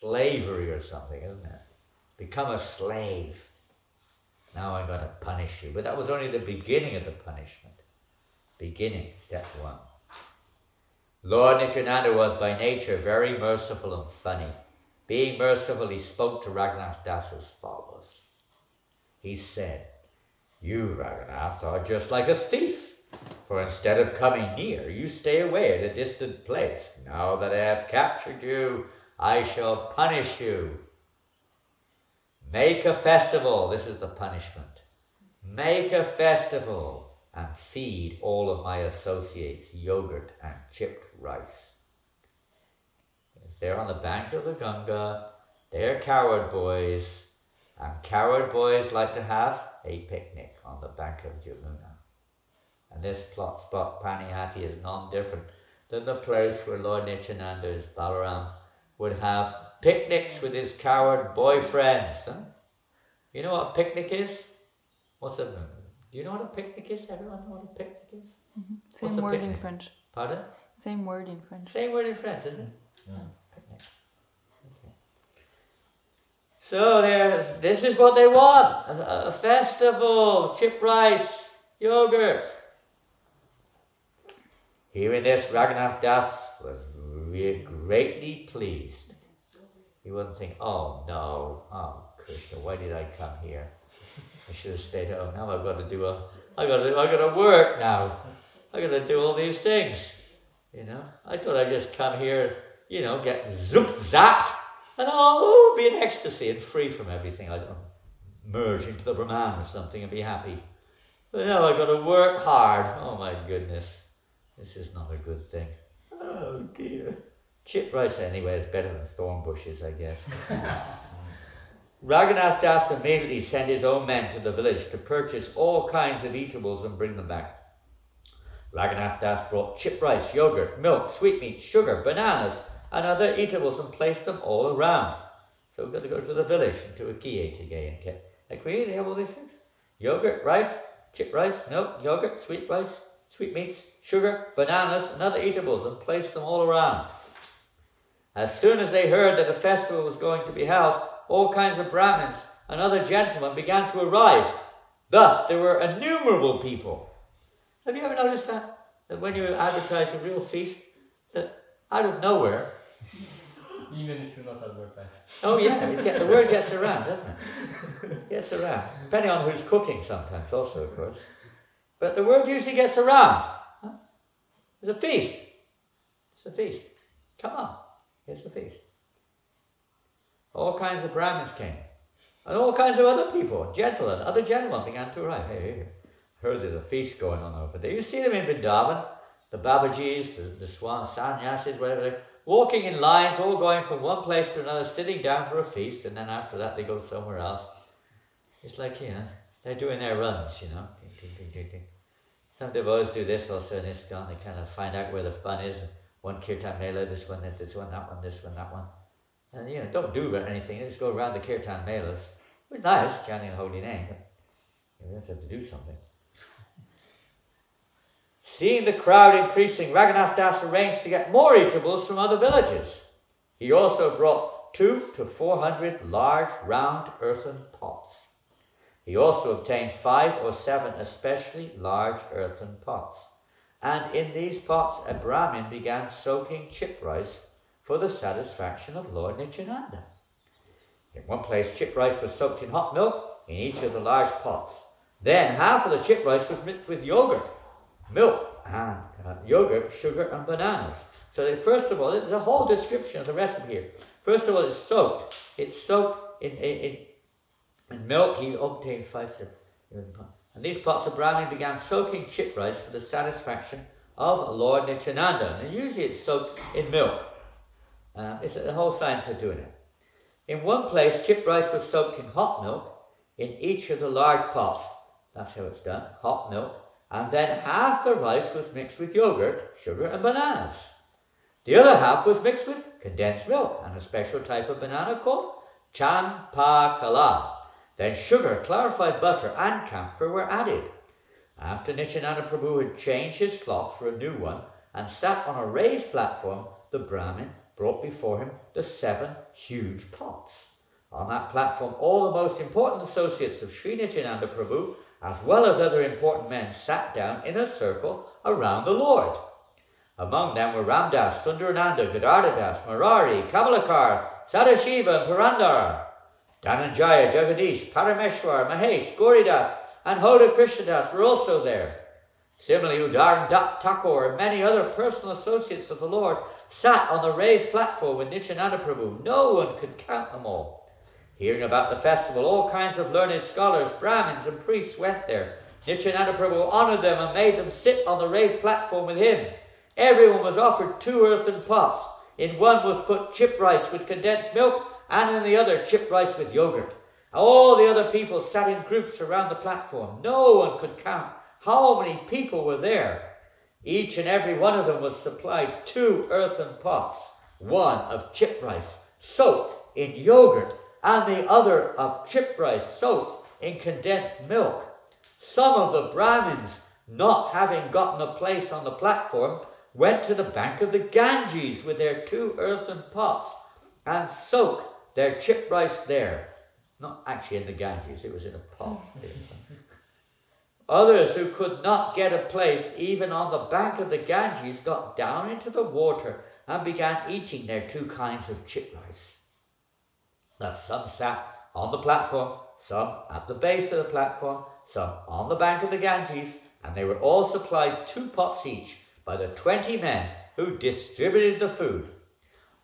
slavery or something, isn't it? Become a slave. Now I'm going to punish you. But that was only the beginning of the punishment. Beginning, step one. Lord Nityananda was by nature very merciful and funny. Being merciful, he spoke to Raghunath Das as follows. He said, "You, Raghunath, are just like a thief, for instead of coming near, you stay away at a distant place. Now that I have captured you, I shall punish you. Make a festival," this is the punishment, "make a festival and feed all of my associates yogurt and chipped rice." They're on the bank of the Ganga, they're coward boys, and coward boys like to have a picnic on the bank of Jamuna. And this spot, Panihati, is none different than the place where Lord Nityananda's Balaram would have picnics with his coward boyfriends. Huh? You know what a picnic is? What's a... Do you know what a picnic is? Everyone know what a picnic is? Mm-hmm. Same word picnic? In French. Pardon? Same word in French. Same word in French, isn't it? Yeah. Picnic. Okay. So this is what they want. A festival, chipped rice, yogurt. Hearing this, Raghunath Das was greatly pleased. He wasn't thinking, "Oh no, oh Krishna, why did I come here? I should have stayed home. Now I've got to work now. I got to do all these things. You know, I thought I'd just come here, get zoop zapped, and I'll be in ecstasy and free from everything. I'd merge into the Brahman or something and be happy. But now I've got to work hard. Oh my goodness, this is not a good thing. Oh dear. Chipped rice anyway is better than thorn bushes, I guess." Raghunath Das immediately sent his own men to the village to purchase all kinds of eatables and bring them back. Raghunath Das brought chipped rice, yogurt, milk, sweetmeats, sugar, bananas, and other eatables and placed them all around. So we've got to go to the village and to a kiye again. Like we have all these things. Yogurt, rice, chipped rice, milk, yogurt, sweet rice, sweetmeats, sugar, bananas, and other eatables, and placed them all around. As soon as they heard that a festival was going to be held, all kinds of Brahmins and other gentlemen began to arrive. Thus, there were innumerable people. Have you ever noticed that? That when you advertise a real feast, that out of nowhere... Even if you're not advertised. Oh yeah, the word gets around, doesn't it? Gets around. Depending on who's cooking sometimes also, of course. But the word usually gets around. Huh? It's a feast. It's a feast. Come on, it's a feast. All kinds of Brahmins came. And all kinds of other people, other gentlemen began to arrive. Hey, heard there's a feast going on over there. You see them in Vrindavan, the Babajis, the Swan, Sannyasis, whatever, they're walking in lines, all going from one place to another, sitting down for a feast, and then after that they go somewhere else. It's like, they're doing their runs, Some devotees do this also in ISKCON. They kind of find out where the fun is. One kirtan mela, this one, that one, this one, that one. And don't do anything, just go around the kirtan melas. It's nice, chanting the holy name, but you have to do something. Seeing the crowd increasing, Raghunath Das arranged to get more eatables from other villages. He also brought 200 to 400 large, round earthen pots. He also obtained 5 or 7 especially large earthen pots. And in these pots, a Brahmin began soaking chipped rice for the satisfaction of Lord Nityananda. In one place, chipped rice was soaked in hot milk in each of the large pots. Then half of the chipped rice was mixed with yogurt, milk, and yogurt, sugar, and bananas. So first of all, there's a whole description of the recipe here. First of all, it's soaked. It's soaked in milk. He obtained 5 7. And these pots of Brahmin began soaking chipped rice for the satisfaction of Lord Nityananda. And usually it's soaked in milk. It's the whole science of doing it. In one place, chipped rice was soaked in hot milk in each of the large pots. That's how it's done, hot milk. And then half the rice was mixed with yogurt, sugar, and bananas. The other half was mixed with condensed milk and a special type of banana called champakala. Then sugar, clarified butter, and camphor were added. After Nityananda Prabhu had changed his cloth for a new one and sat on a raised platform, the Brahmin brought before him the 7 huge pots. On that platform, all the most important associates of Sri Nityananda Prabhu, as well as other important men, sat down in a circle around the Lord. Among them were Ramdas, Sundarananda, Gadadadas, Murari, Kamalakar, Sadashiva, and Purandara. Dhananjaya, Jagadish, Parameshwar, Mahesh, Gauridas, and Hoda Krishnadas were also there. Similarly, Udaran Dat Thakur and many other personal associates of the Lord sat on the raised platform with Nityananda Prabhu. No one could count them all. Hearing about the festival, all kinds of learned scholars, Brahmins, and priests went there. Nityananda Prabhu honored them and made them sit on the raised platform with him. Everyone was offered 2 earthen pots. In one was put chip rice with condensed milk, and in the other chip rice with yogurt. All the other people sat in groups around the platform. No one could count how many people were there. Each and every one of them was supplied 2 earthen pots, one of chip rice soaked in yogurt, and the other of chip rice soaked in condensed milk. Some of the Brahmins, not having gotten a place on the platform, went to the bank of the Ganges with their 2 earthen pots and soaked their chip rice there. Not actually in the Ganges, it was in a pot. Others who could not get a place even on the bank of the Ganges got down into the water and began eating their 2 kinds of chip rice. Thus some sat on the platform, some at the base of the platform, some on the bank of the Ganges, and they were all supplied 2 pots each by the 20 men who distributed the food.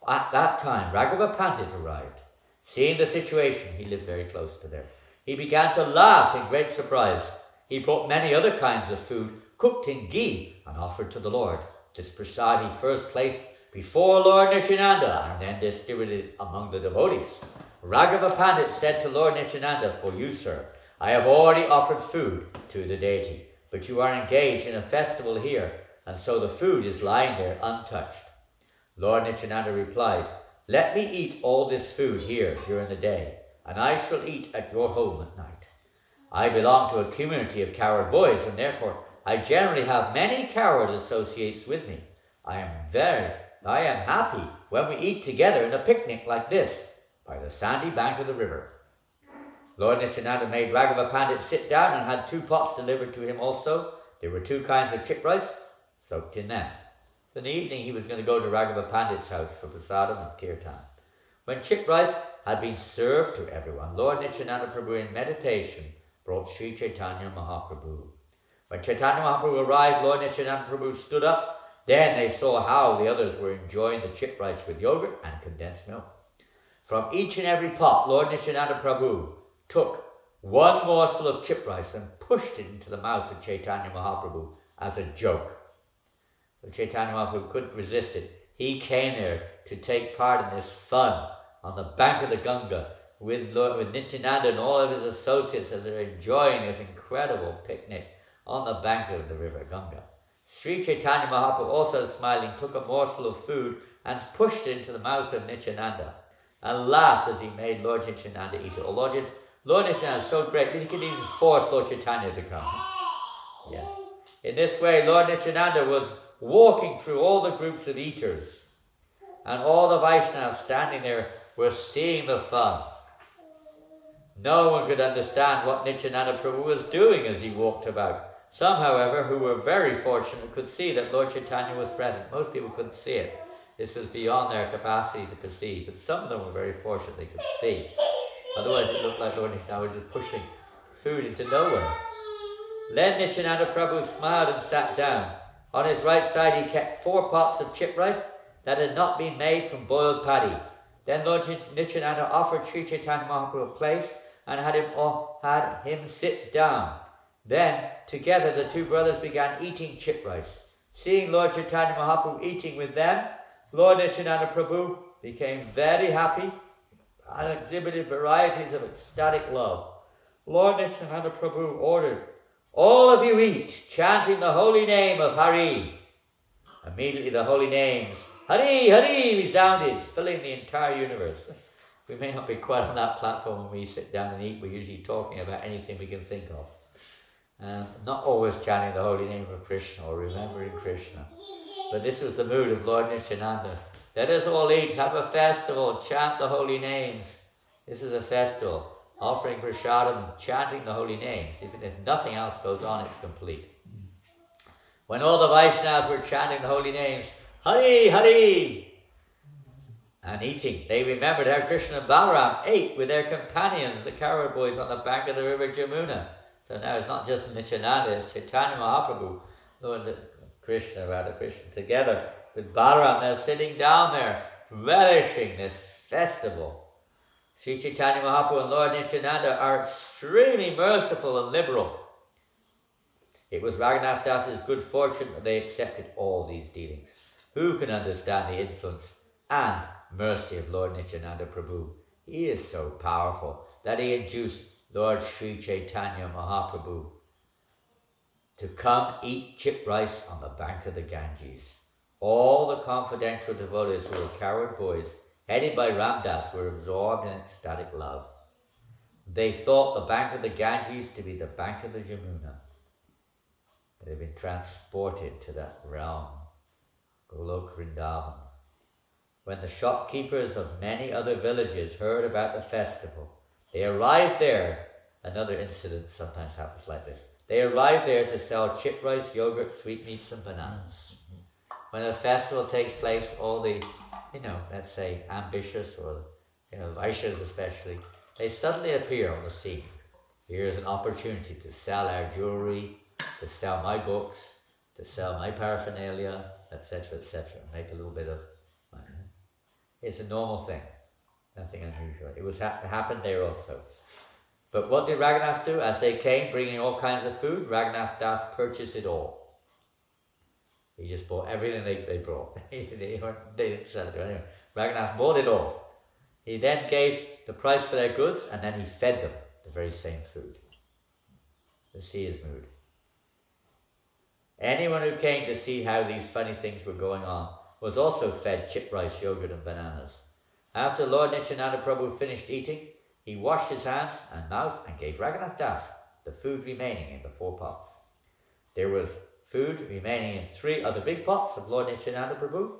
At that time, Raghava Pandit arrived. Seeing the situation, he lived very close to there, he began to laugh in great surprise. He brought many other kinds of food, cooked in ghee, and offered to the Lord. This prasad he first placed before Lord Nityananda and then distributed it among the devotees. Raghava Pandit said to Lord Nityananda, "For you, sir, I have already offered food to the deity, but you are engaged in a festival here, and so the food is lying there untouched." Lord Nityananda replied, "Let me eat all this food here during the day, and I shall eat at your home at night. I belong to a community of cowherd boys, and therefore I generally have many cowherd associates with me. I am happy when we eat together in a picnic like this, by the sandy bank of the river." Lord Nityananda made Raghava Pandit sit down and had 2 pots delivered to him also. There were 2 kinds of chip rice soaked in them. In the evening he was going to go to Raghava Pandit's house for prasadam and kirtan. When chip rice had been served to everyone, Lord Nityananda Prabhu in meditation brought Sri Chaitanya Mahaprabhu. When Chaitanya Mahaprabhu arrived, Lord Nityananda Prabhu stood up. Then they saw how the others were enjoying the chip rice with yogurt and condensed milk. From each and every pot, Lord Nityananda Prabhu took 1 morsel of chip rice and pushed it into the mouth of Chaitanya Mahaprabhu as a joke. But Chaitanya Mahaprabhu couldn't resist it. He came there to take part in this fun on the bank of the Ganga with Nityananda and all of his associates as they're enjoying this incredible picnic on the bank of the river Ganga. Sri Chaitanya Mahaprabhu, also smiling, took a morsel of food and pushed it into the mouth of Nityananda and laughed as he made Lord Nityananda eat it. Lord Nityananda is so great that he could even force Lord Chaitanya to come. Yes. In this way, Lord Nityananda was walking through all the groups of eaters, and all the Vaishnavas standing there were seeing the fun. No one could understand what Nityananda Prabhu was doing as he walked about. Some, however, who were very fortunate could see that Lord Chaitanya was present. Most people couldn't see it. This was beyond their capacity to perceive, but some of them were very fortunate they could see. Otherwise it looked like Lord Nityananda was just pushing food into nowhere. Then Nityananda Prabhu smiled and sat down. On his right side he kept 4 pots of chip rice that had not been made from boiled paddy. Then Lord Nityananda offered Sri Chaitanya Mahaprabhu a place and had him sit down. Then, together, the 2 brothers began eating chip rice. Seeing Lord Chaitanya Mahaprabhu eating with them, Lord Nityananda Prabhu became very happy and exhibited varieties of ecstatic love. Lord Nityananda Prabhu ordered, "All of you eat, chanting the holy name of Hari." Immediately the holy names, Hari, Hari, resounded, filling the entire universe. We may not be quite on that platform when we sit down and eat. We're usually talking about anything we can think of. Not always chanting the holy name of Krishna or remembering Krishna. But this was the mood of Lord Nityananda. Let us all eat, have a festival, chant the holy names. This is a festival, offering prasadam and chanting the holy names. Even if nothing else goes on, it's complete. When all the Vaishnavas were chanting the holy names, Hari, Hari, and eating, they remembered how Krishna and Balaram ate with their companions, the cowherd boys, on the bank of the river Jamuna. So now it's not just Nityananda, it's Chaitanya Mahaprabhu, Lord Krishna, Radha Krishna, together with Balaram. They're sitting down there, relishing this festival. Sri Chaitanya Mahaprabhu and Lord Nityananda are extremely merciful and liberal. It was Raghunath Das's good fortune that they accepted all these dealings. Who can understand the influence and mercy of Lord Nityananda Prabhu? He is so powerful that he induced Lord Sri Chaitanya Mahaprabhu to come eat chip rice on the bank of the Ganges. All the confidential devotees who were cowherd boys, headed by Ramdas, were absorbed in ecstatic love. They thought the bank of the Ganges to be the bank of the Jamuna. They had been transported to that realm, Golok Vrindavan. When the shopkeepers of many other villages heard about the festival, they arrived there. Another incident sometimes happens like this. They arrived there to sell chip rice, yogurt, sweetmeats and bananas. When a festival takes place, all the, let's say ambitious or, Vaishyas especially, they suddenly appear on the scene. Here's an opportunity to sell our jewelry, to sell my books, to sell my paraphernalia, etc., make a little bit of money. It's a normal thing, nothing unusual. It was happened there also. But what did Raghunath do? As they came bringing all kinds of food, Raghunath Das purchased it all. He just bought everything they brought. they didn't sell it to anyone. Raghunath bought it all. He then gave the price for their goods and then he fed them the very same food. To see his mood. Anyone who came to see how these funny things were going on was also fed chip rice, yogurt and bananas. After Lord Nityananda Prabhu finished eating, he washed his hands and mouth and gave Raghunath Das the food remaining in the 4 pots. There was food remaining in 3 other big pots of Lord Nityananda Prabhu,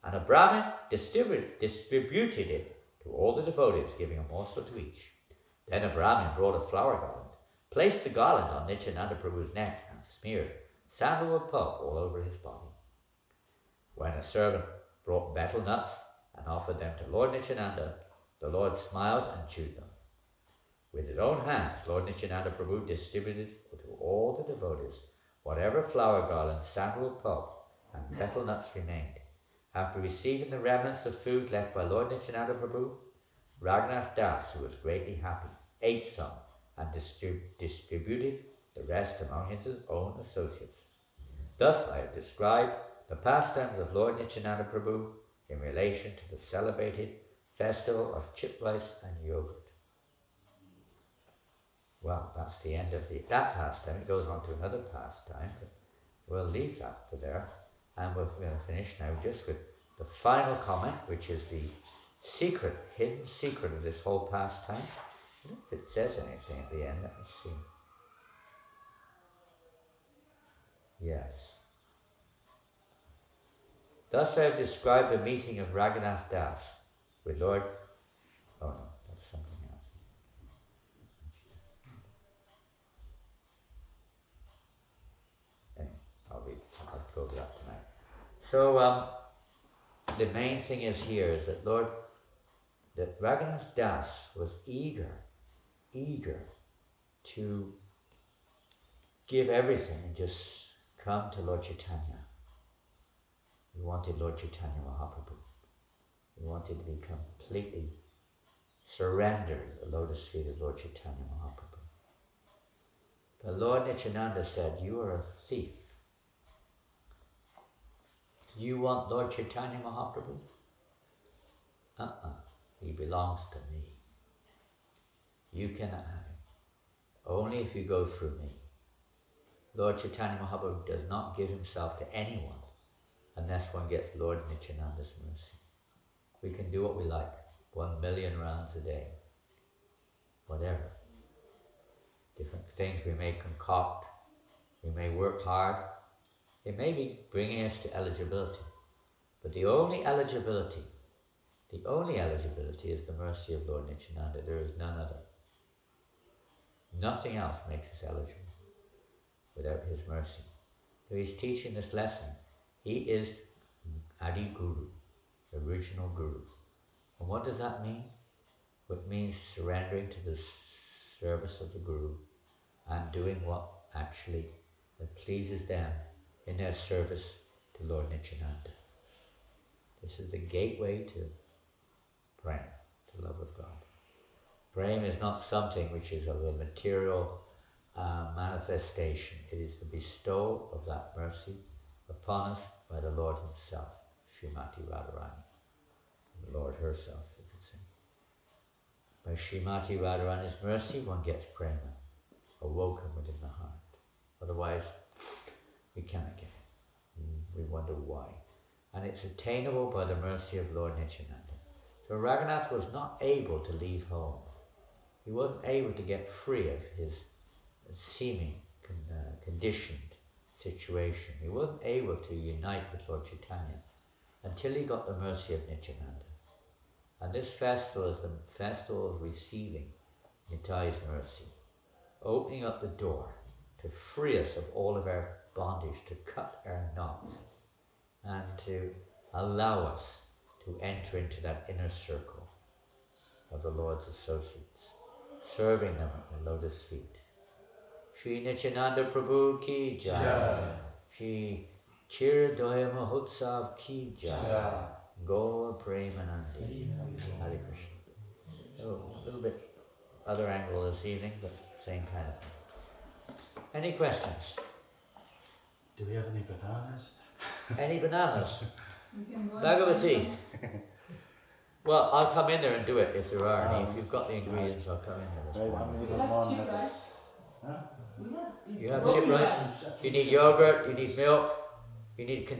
and a Brahmin distributed it to all the devotees, giving a morsel to each. Then a Brahmin brought a flower garland, placed the garland on Nityananda Prabhu's neck and smeared sandalwood pulp all over his body. When a servant brought betel nuts and offered them to Lord Nityananda, the Lord smiled and chewed them. With his own hands, Lord Nityananda Prabhu distributed to all the devotees whatever flower garland, sandalwood pulp, and betel nuts remained. After receiving the remnants of food left by Lord Nityananda Prabhu, Raghunath Das, who was greatly happy, ate some and distributed the rest among his own associates. Thus I have described the pastimes of Lord Nityananda Prabhu in relation to the celebrated festival of chip rice and yogurt. Well, that's the end of that pastime. It goes on to another pastime, but we'll leave that for there. And we're going to finish now just with the final comment, which is the secret, hidden secret of this whole pastime. I don't know if it says anything at the end. Let me see. Yes. Thus I have described the meeting of Raghunath Das with Lord... Oh no, that's something else. Anyway, I'll go over that tonight. So the main thing is here is that that Raghunath Das was eager to give everything and just come to Lord Chaitanya. He wanted Lord Chaitanya Mahaprabhu. He wanted to be completely surrendered at the lotus feet of Lord Chaitanya Mahaprabhu. But Lord Nityananda said, "You are a thief. You want Lord Chaitanya Mahaprabhu? He belongs to me. You cannot have him. Only if you go through me." Lord Chaitanya Mahaprabhu does not give himself to anyone unless one gets Lord Nityananda's mercy. We can do what we like, 1 million rounds a day, whatever. Different things we may concoct, we may work hard. It may be bringing us to eligibility. But the only eligibility is the mercy of Lord Nityananda. There is none other. Nothing else makes us eligible without his mercy. So he's teaching this lesson. He is Adi Guru, original Guru. And what does that mean? It means surrendering to the service of the Guru and doing what actually pleases them in their service to Lord Nityananda. This is the gateway to prema, to love of God. Prema is not something which is of a material manifestation. It is the bestowal of that mercy upon us by the Lord himself, Srimati Radharani, the Lord herself, you could say. By Srimati Radharani's mercy, one gets prema awoken within the heart. Otherwise, we cannot get it. We wonder why. And it's attainable by the mercy of Lord Nityananda. So Raghunath was not able to leave home. He wasn't able to get free of his seeming conditioned situation. He wasn't able to unite with Lord Chaitanya until he got the mercy of Nityananda. And this festival is the festival of receiving Nitai's mercy, opening up the door to free us of all of our bondage, to cut our knots, and to allow us to enter into that inner circle of the Lord's associates, serving them at the lotus feet. Shri Nityananda Prabhu ki jai. Shri Chirdoya Mahotsav ki jai. Gaur Premanandi. Hare Krishna. So, a little bit other angle this evening, but same kind of thing. Any questions? Do we have any bananas? Any bananas? Bhagavati. Well, I'll come in there and do it if there are any. If you've got the ingredients, I'll come in there. Right, I'm We even have one chip that rice. is- Huh? We have. You have chip rice? You need yogurt, you need milk, you need condensed